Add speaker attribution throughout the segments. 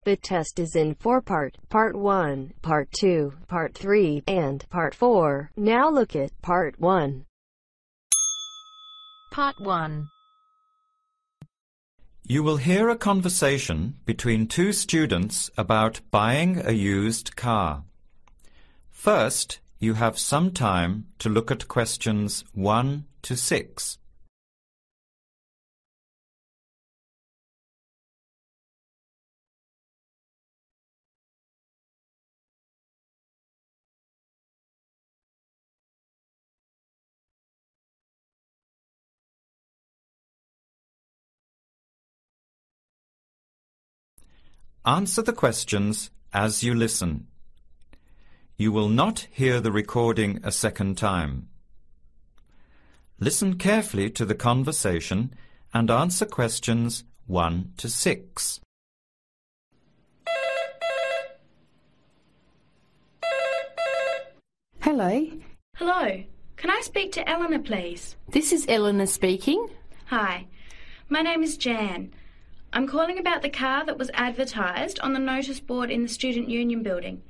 Speaker 1: The test is in 4-part, Part 1, Part 2, Part 3, and Part 4. Now look at Part 1.
Speaker 2: Part 1.
Speaker 3: You will hear a conversation between two students about buying a used car. First, you have some time to look at questions 1 to 6. Answer the questions as you listen. You will not hear the recording a second time. Listen carefully to the conversation and answer questions 1 to 6.
Speaker 4: Hello.
Speaker 5: Hello. Can I speak to Eleanor, please?
Speaker 4: This is Eleanor speaking.
Speaker 5: Hi. My name is Jan. I'm calling about the car that was advertised on the notice board in the Student Union building.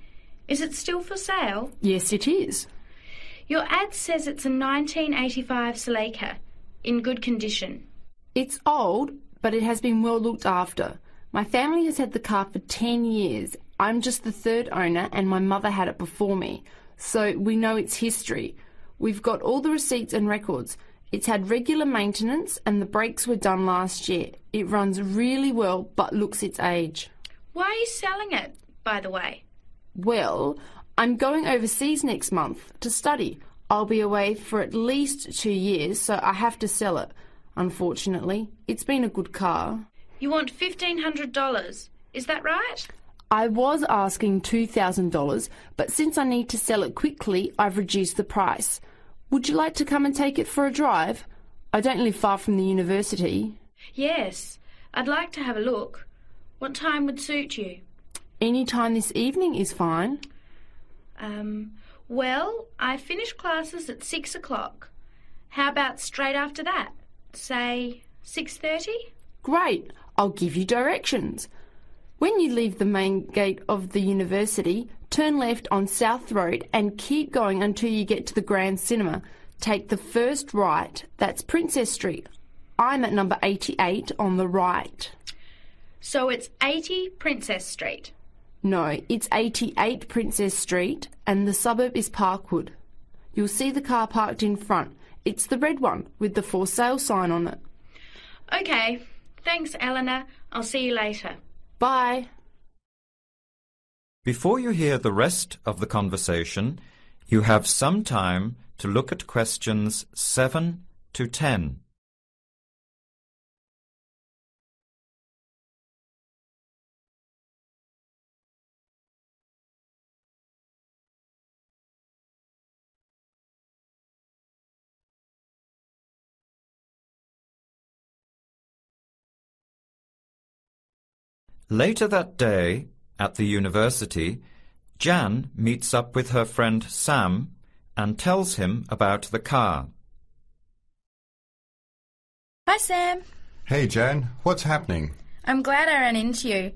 Speaker 5: Is it still for sale?
Speaker 4: Yes, it is.
Speaker 5: Your ad says it's a 1985 Celica, in good condition.
Speaker 4: It's old, but it has been well looked after. My family has had the car for 10 years. I'm just the third owner and my mother had it before me, so we know its history. We've got all the receipts and records. It's had regular maintenance and the brakes were done last year. It runs really well but looks its age.
Speaker 5: Why are you selling it, by the way?
Speaker 4: Well, I'm going overseas next month to study. I'll be away for at least 2 years, so I have to sell it. Unfortunately, it's been a good car.
Speaker 5: You want $1,500, is that right?
Speaker 4: I was asking $2,000, but since I need to sell it quickly, I've reduced the price. Would you like to come and take it for a drive? I don't live far from the university.
Speaker 5: Yes, I'd like to have a look. What time would suit you?
Speaker 4: Any time this evening is fine.
Speaker 5: Well, I finish classes at 6 o'clock. How about straight after that? Say 6:30?
Speaker 4: Great, I'll give you directions. When you leave the main gate of the university, turn left on South Road and keep going until you get to the Grand Cinema. Take the first right, that's Princess Street. I'm at number 88 on the right.
Speaker 5: So it's 80 Princess Street?
Speaker 4: No, it's 88 Princess Street and the suburb is Parkwood. You'll see the car parked in front. It's the red one with the for sale sign on it.
Speaker 5: OK, thanks Eleanor. I'll see you later.
Speaker 4: Bye.
Speaker 3: Before you hear the rest of the conversation, you have some time to look at questions 7 to 10. Later that day, at the university, Jan meets up with her friend Sam and tells him about the car.
Speaker 6: Hi, Sam.
Speaker 7: Hey, Jan. What's happening?
Speaker 6: I'm glad I ran into you.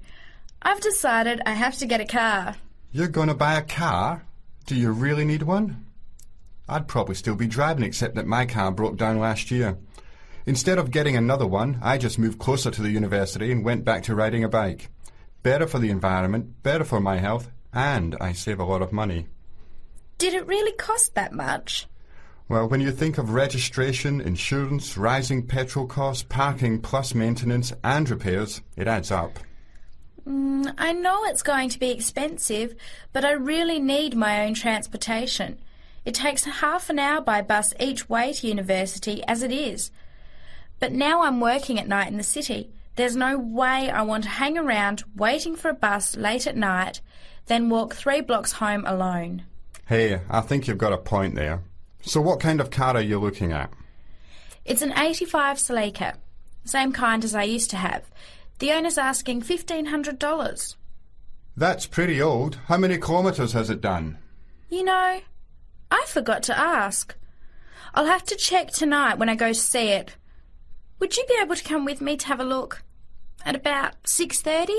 Speaker 6: I've decided I have to get a car.
Speaker 7: You're going to buy a car? Do you really need one? I'd probably still be driving, except that my car broke down last year. Instead of getting another one, I just moved closer to the university and went back to riding a bike. Better for the environment, better for my health, and I save a lot of money.
Speaker 6: Did it really cost that much?
Speaker 7: Well, when you think of registration, insurance, rising petrol costs, parking plus maintenance and repairs, it adds up.
Speaker 6: I know it's going to be expensive, but I really need my own transportation. It takes half an hour by bus each way to university as it is. But now I'm working at night in the city. There's no way I want to hang around waiting for a bus late at night, then walk 3 blocks home alone.
Speaker 7: Hey, I think you've got a point there. So what kind of car are you looking at?
Speaker 6: It's an 85 Celica, same kind as I used to have. The owner's asking $1,500.
Speaker 7: That's pretty old. How many kilometres has it done?
Speaker 6: You know, I forgot to ask. I'll have to check tonight when I go to see it. Would you be able to come with me to have a look? At about 6:30?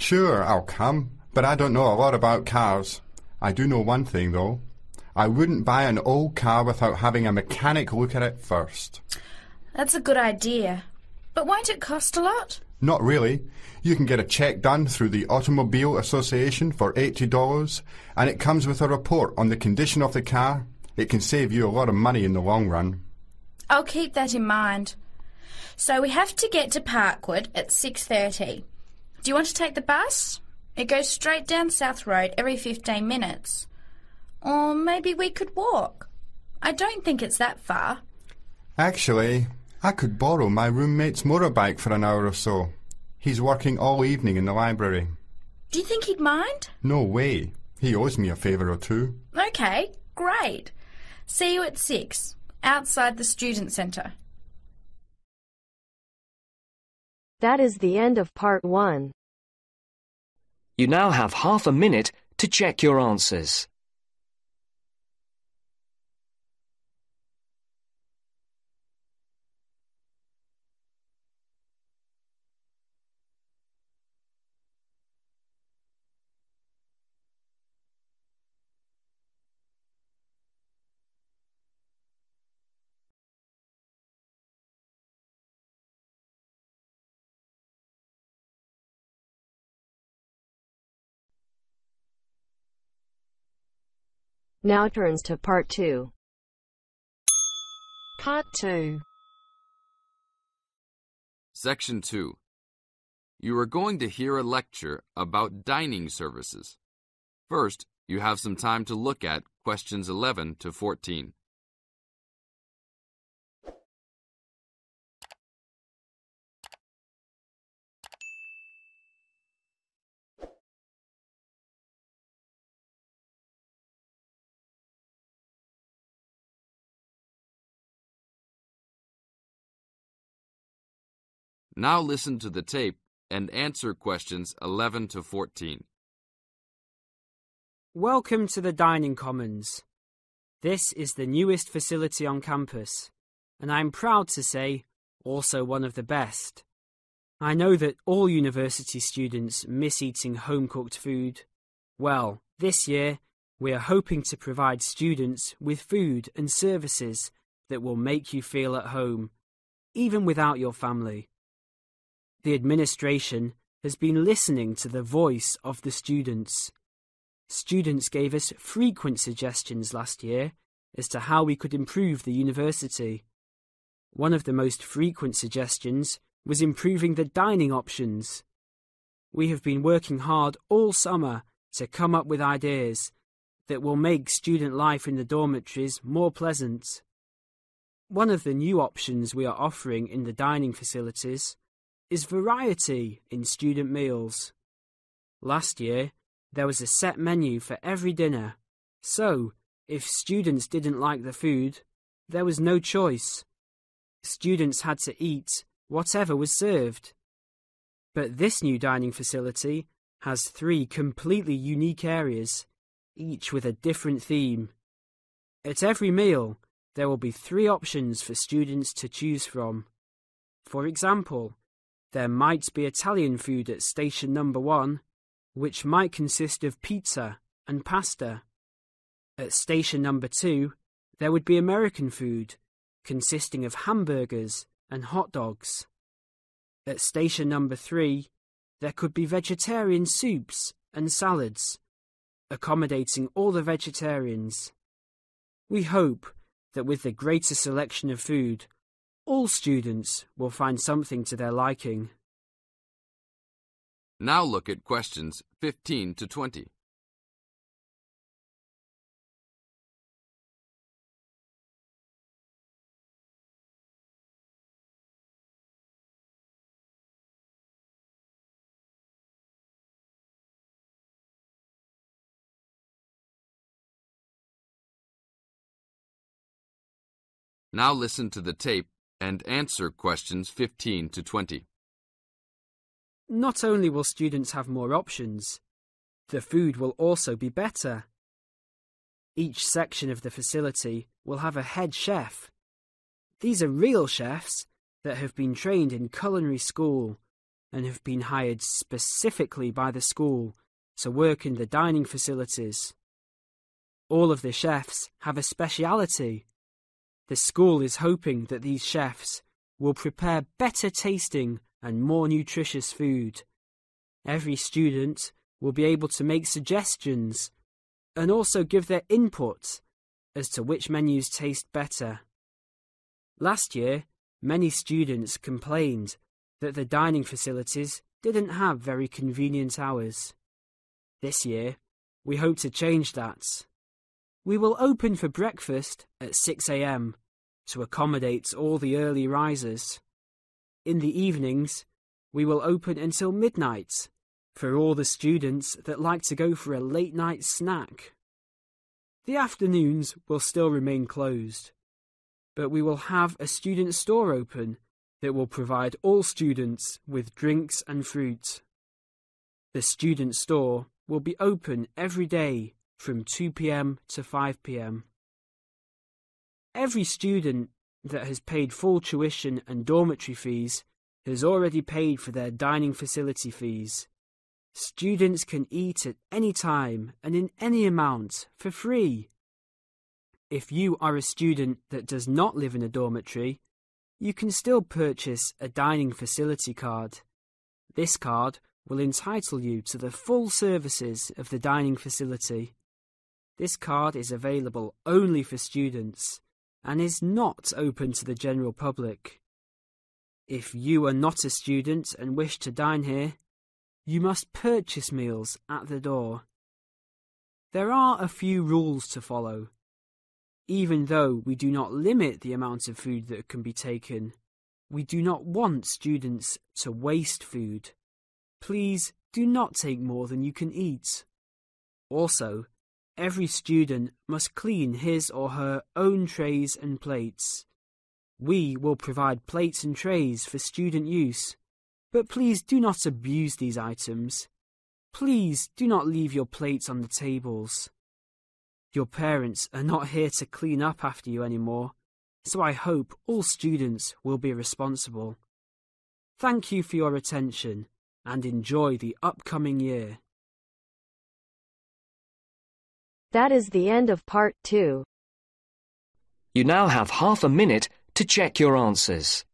Speaker 7: Sure, I'll come, but I don't know a lot about cars. I do know one thing, though. I wouldn't buy an old car without having a mechanic look at it first.
Speaker 6: That's a good idea. But won't it cost a lot?
Speaker 7: Not really. You can get a check done through the Automobile Association for $80, and it comes with a report on the condition of the car. It can save you a lot of money in the long run.
Speaker 6: I'll keep that in mind. So we have to get to Parkwood at 6:30. Do you want to take the bus? It goes straight down South Road every 15 minutes. Or maybe we could walk. I don't think it's that far.
Speaker 7: Actually, I could borrow my roommate's motorbike for an hour or so. He's working all evening in the library.
Speaker 6: Do you think he'd mind?
Speaker 7: No way. He owes me a favour or two.
Speaker 6: Okay, great. See you at 6, outside the student centre.
Speaker 1: That is the end of part 1.
Speaker 2: You now have half a minute to check your answers.
Speaker 1: Now turns to part 2. Part 2.
Speaker 8: Section 2. You are going to hear a lecture about dining services. First, you have some time to look at questions 11 to 14. Now listen to the tape and answer questions 11 to 14.
Speaker 9: Welcome to the Dining Commons. This is the newest facility on campus, and I'm proud to say, also one of the best. I know that all university students miss eating home-cooked food. Well, this year, we are hoping to provide students with food and services that will make you feel at home, even without your family. The administration has been listening to the voice of the students. Students gave us frequent suggestions last year as to how we could improve the university. One of the most frequent suggestions was improving the dining options. We have been working hard all summer to come up with ideas that will make student life in the dormitories more pleasant. One of the new options we are offering in the dining facilities is variety in student meals. Last year, there was a set menu for every dinner, so if students didn't like the food, there was no choice. Students had to eat whatever was served. But this new dining facility has 3 completely unique areas, each with a different theme. At every meal, there will be 3 options for students to choose from. For example, there might be Italian food at station number 1, which might consist of pizza and pasta. At station number 2, there would be American food, consisting of hamburgers and hot dogs. At station number 3, there could be vegetarian soups and salads, accommodating all the vegetarians. We hope that with the greater selection of food, all students will find something to their liking.
Speaker 8: Now look at questions 15 to 20. Now listen to the tape and answer questions 15 to 20.
Speaker 9: Not only will students have more options, the food will also be better. Each section of the facility will have a head chef. These are real chefs that have been trained in culinary school and have been hired specifically by the school to work in the dining facilities. All of the chefs have a speciality. The school is hoping that these chefs will prepare better tasting and more nutritious food. Every student will be able to make suggestions and also give their input as to which menus taste better. Last year, many students complained that the dining facilities didn't have very convenient hours. This year, we hope to change that. We will open for breakfast at 6 a.m. to accommodate all the early risers. In the evenings, we will open until midnight for all the students that like to go for a late-night snack. The afternoons will still remain closed, but we will have a student store open that will provide all students with drinks and fruit. The student store will be open every day from 2 p.m. to 5 p.m. Every student that has paid full tuition and dormitory fees has already paid for their dining facility fees. Students can eat at any time and in any amount for free. If you are a student that does not live in a dormitory, you can still purchase a dining facility card. This card will entitle you to the full services of the dining facility. This card is available only for students and is not open to the general public. If you are not a student and wish to dine here, you must purchase meals at the door. There are a few rules to follow. Even though we do not limit the amount of food that can be taken, we do not want students to waste food. Please do not take more than you can eat. Also, every student must clean his or her own trays and plates. We will provide plates and trays for student use, but please do not abuse these items. Please do not leave your plates on the tables. Your parents are not here to clean up after you anymore, so I hope all students will be responsible. Thank you for your attention and enjoy the upcoming year.
Speaker 1: That is the end of part 2.
Speaker 2: You now have half a minute to check your answers.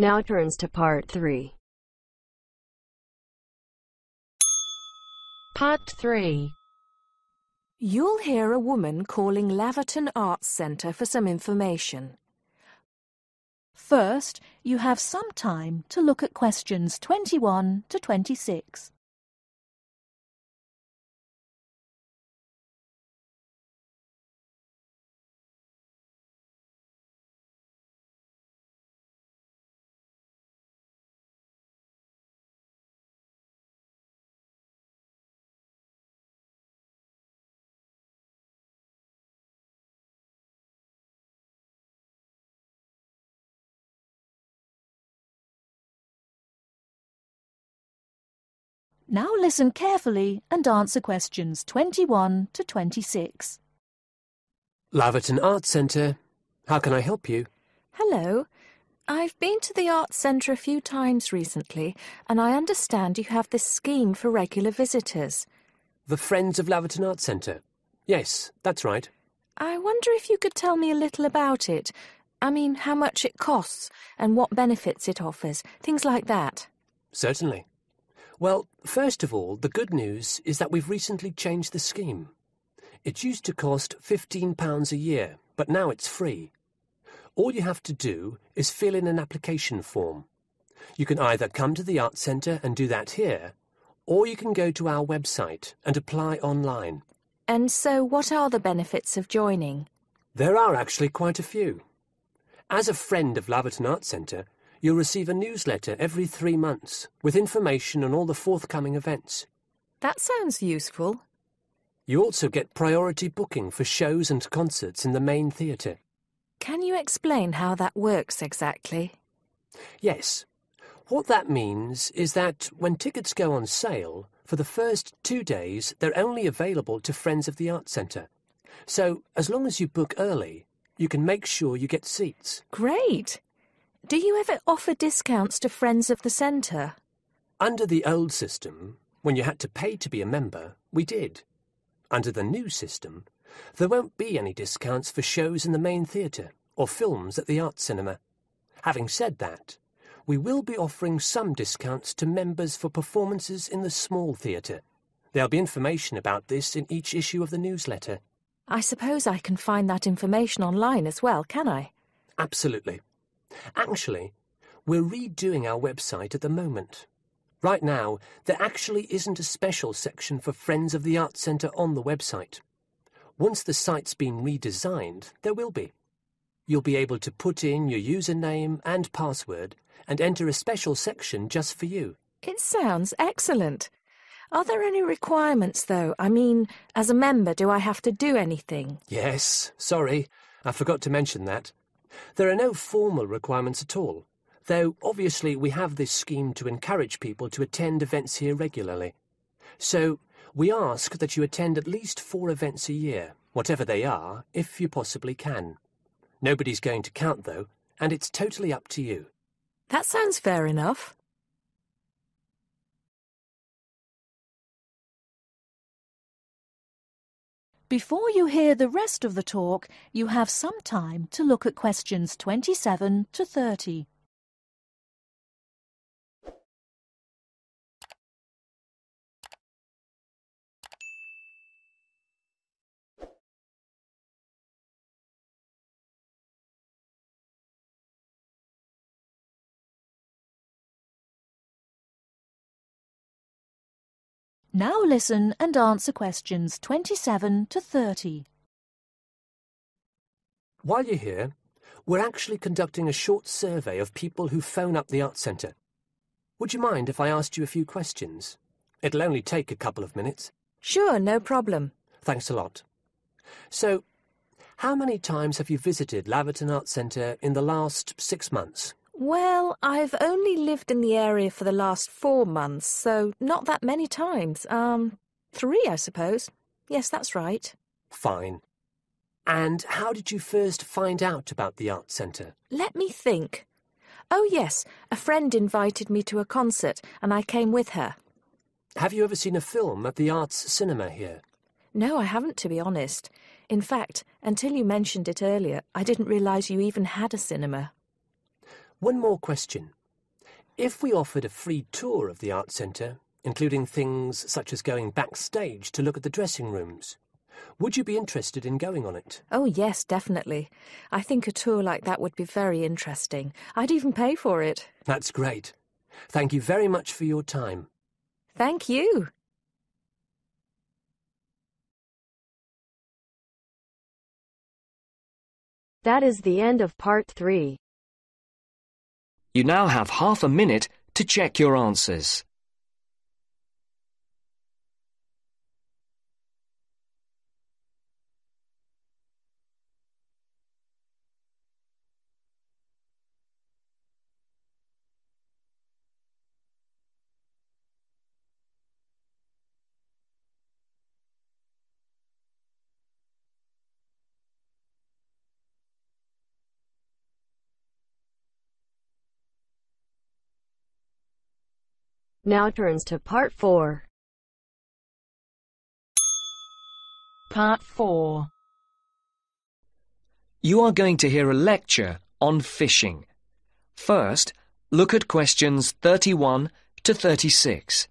Speaker 1: Now turns to part 3. Part 3.
Speaker 10: You'll hear a woman calling Laverton Arts Centre for some information. First, you have some time to look at questions 21 to 26. Now listen carefully and answer questions 21 to 26.
Speaker 11: Laverton Arts Centre. How can I help you?
Speaker 10: Hello. I've been to the Arts Centre a few times recently, and I understand you have this scheme for regular visitors.
Speaker 11: The Friends of Laverton Arts Centre. Yes, that's right.
Speaker 10: I wonder if you could tell me a little about it. I mean, how much it costs and what benefits it offers, things like that.
Speaker 11: Certainly. Well, first of all, the good news is that we've recently changed the scheme. It used to cost £15 a year, but now it's free. All you have to do is fill in an application form. You can either come to the Arts Centre and do that here, or you can go to our website and apply online.
Speaker 10: And so what are the benefits of joining?
Speaker 11: There are actually quite a few. As a friend of Laverton Arts Centre, You'll receive a newsletter every 3 months with information on all the forthcoming events.
Speaker 10: That sounds useful.
Speaker 11: You also get priority booking for shows and concerts in the main theatre.
Speaker 10: Can you explain how that works exactly?
Speaker 11: Yes. What that means is that when tickets go on sale, for the first 2 days they're only available to Friends of the Arts Centre. So, as long as you book early, you can make sure you get seats.
Speaker 10: Great! Do you ever offer discounts to Friends of the Centre?
Speaker 11: Under the old system, when you had to pay to be a member, we did. Under the new system, there won't be any discounts for shows in the main theatre or films at the Arts Cinema. Having said that, we will be offering some discounts to members for performances in the small theatre. There'll be information about this in each issue of the newsletter.
Speaker 10: I suppose I can find that information online as well, can I?
Speaker 11: Absolutely. Actually, we're redoing our website at the moment. Right now, there actually isn't a special section for Friends of the Arts Centre on the website. Once the site's been redesigned, there will be. You'll be able to put in your username and password and enter a special section just for you.
Speaker 10: It sounds excellent. Are there any requirements, though? I mean, as a member, do I have to do anything?
Speaker 11: Yes, sorry, I forgot to mention that. There are no formal requirements at all, though obviously we have this scheme to encourage people to attend events here regularly. So we ask that you attend at least 4 events a year, whatever they are, if you possibly can. Nobody's going to count, though, and it's totally up to you.
Speaker 10: That sounds fair enough.
Speaker 12: Before you hear the rest of the talk, you have some time to look at questions 27 to 30. Now listen and answer questions 27 to 30.
Speaker 11: While you're here, we're actually conducting a short survey of people who phone up the Arts Centre. Would you mind if I asked you a few questions? It'll only take a couple of minutes.
Speaker 10: Sure, no problem.
Speaker 11: Thanks a lot. So, how many times have you visited Laverton Arts Centre in the last 6 months?
Speaker 10: Well, I've only lived in the area for the last 4 months, so not that many times. 3, I suppose. Yes, that's right.
Speaker 11: Fine. And how did you first find out about the Arts Centre?
Speaker 10: Let me think. Oh, yes, a friend invited me to a concert, and I came with her.
Speaker 11: Have you ever seen a film at the Arts Cinema here?
Speaker 10: No, I haven't, to be honest. In fact, until you mentioned it earlier, I didn't realise you even had a cinema.
Speaker 11: One more question. If we offered a free tour of the Arts Centre, including things such as going backstage to look at the dressing rooms, would you be interested in going on it?
Speaker 10: Oh, yes, definitely. I think a tour like that would be very interesting. I'd even pay for it.
Speaker 11: That's great. Thank you very much for your time.
Speaker 10: Thank you.
Speaker 1: That is the end of part 3.
Speaker 2: You now have half a minute to check your answers.
Speaker 1: Now turns to part 4.
Speaker 12: Part 4.
Speaker 2: You are going to hear a lecture on fishing. First, look at questions 31 to 36.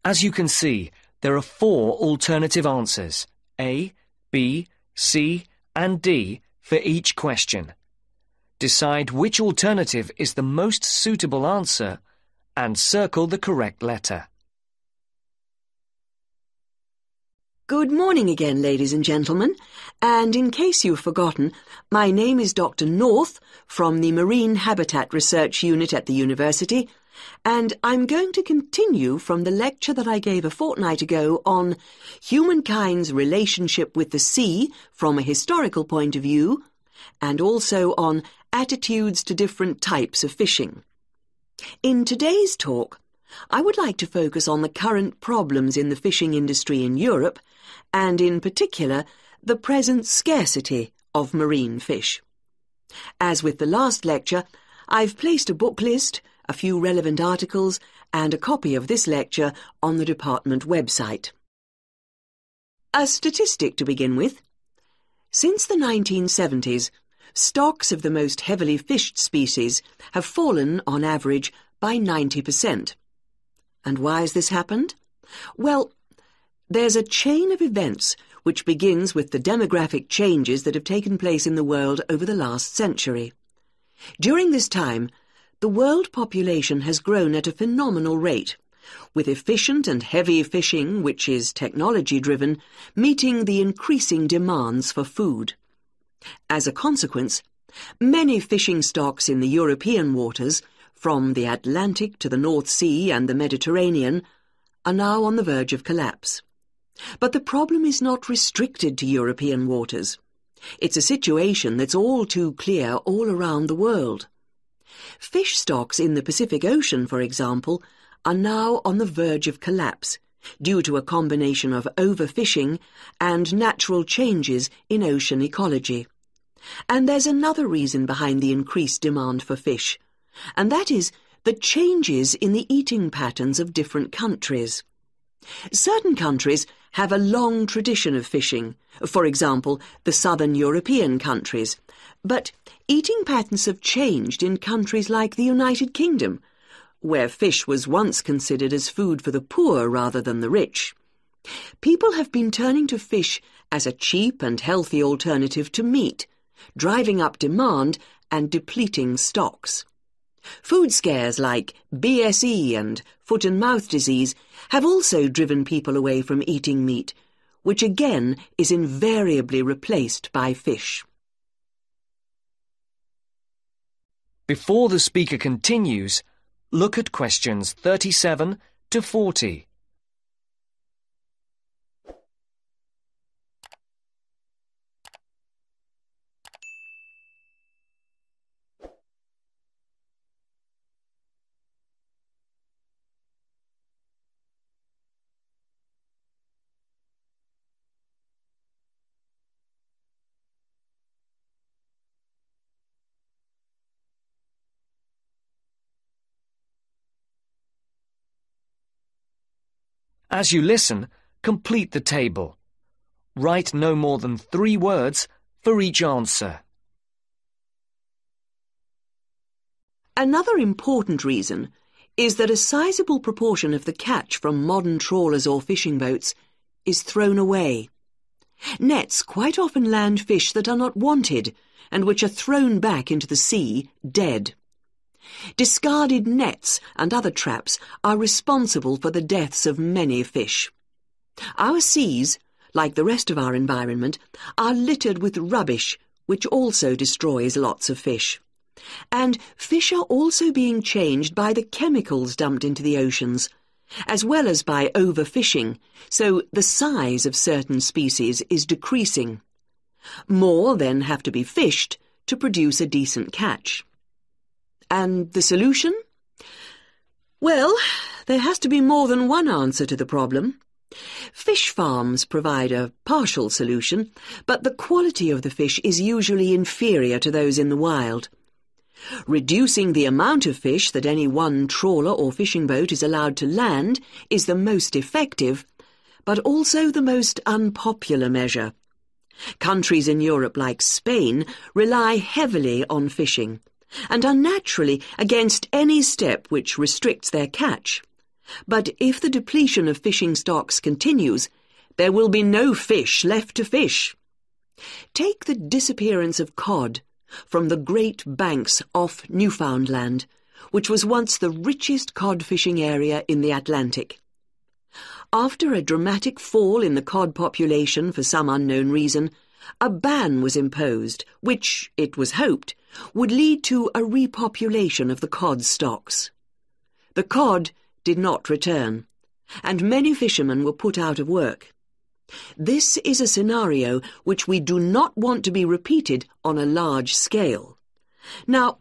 Speaker 2: As you can see, there are 4 alternative answers, A, B, C and D, for each question. Decide which alternative is the most suitable answer and circle the correct letter.
Speaker 13: Good morning again, ladies and gentlemen, and in case you've forgotten, my name is Dr. North from the Marine Habitat Research Unit at the university, and I'm going to continue from the lecture that I gave a fortnight ago on humankind's relationship with the sea from a historical point of view, and also on attitudes to different types of fishing. In today's talk, I would like to focus on the current problems in the fishing industry in Europe, and in particular, the present scarcity of marine fish. As with the last lecture, I've placed a book list, a few relevant articles, and a copy of this lecture on the department website. A statistic to begin with. Since the 1970s, stocks of the most heavily fished species have fallen, on average, by 90%. And why has this happened? Well, there's a chain of events which begins with the demographic changes that have taken place in the world over the last century. During this time, the world population has grown at a phenomenal rate, with efficient and heavy fishing, which is technology-driven, meeting the increasing demands for food. As a consequence, many fishing stocks in the European waters, from the Atlantic to the North Sea and the Mediterranean, are now on the verge of collapse. But the problem is not restricted to European waters. It's a situation that's all too clear all around the world. Fish stocks in the Pacific Ocean, for example, are now on the verge of collapse due to a combination of overfishing and natural changes in ocean ecology. And there's another reason behind the increased demand for fish, and that is the changes in the eating patterns of different countries. Certain countries have a long tradition of fishing, for example, the southern European countries, but eating patterns have changed in countries like the United Kingdom, where fish was once considered as food for the poor rather than the rich. People have been turning to fish as a cheap and healthy alternative to meat, driving up demand and depleting stocks. Food scares like BSE and foot and mouth disease have also driven people away from eating meat, which again is invariably replaced by fish.
Speaker 2: Before the speaker continues, look at questions 37 to 40. As you listen, complete the table. Write no more than 3 words for each answer.
Speaker 13: Another important reason is that a sizable proportion of the catch from modern trawlers or fishing boats is thrown away. Nets quite often land fish that are not wanted and which are thrown back into the sea dead. Discarded nets and other traps are responsible for the deaths of many fish. Our seas, like the rest of our environment, are littered with rubbish, which also destroys lots of fish. And fish are also being changed by the chemicals dumped into the oceans, as well as by overfishing, so the size of certain species is decreasing. More then have to be fished to produce a decent catch. And the solution? Well, there has to be more than one answer to the problem. Fish farms provide a partial solution, but the quality of the fish is usually inferior to those in the wild. Reducing the amount of fish that any one trawler or fishing boat is allowed to land is the most effective, but also the most unpopular measure. Countries in Europe like Spain rely heavily on fishing, and are naturally against any step which restricts their catch. But if the depletion of fishing stocks continues, there will be no fish left to fish. Take the disappearance of cod from the Great Banks off Newfoundland, which was once the richest cod fishing area in the Atlantic. After a dramatic fall in the cod population for some unknown reason, a ban was imposed, which, it was hoped, would lead to a repopulation of the cod stocks. The cod did not return, and many fishermen were put out of work. This is a scenario which we do not want to be repeated on a large scale. Now,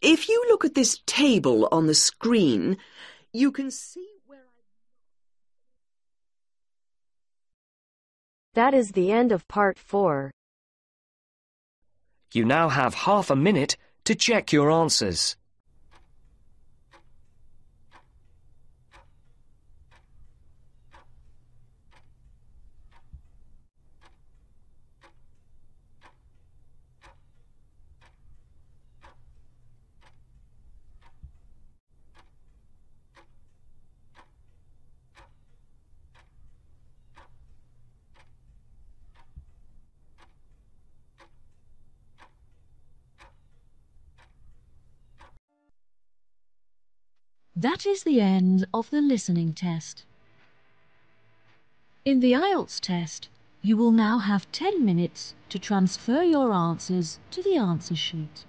Speaker 13: if you look at this table on the screen, you can see where
Speaker 1: That is the end of part 4.
Speaker 2: You now have half a minute to check your answers.
Speaker 12: That is the end of the listening test. In the IELTS test, you will now have 10 minutes to transfer your answers to the answer sheet.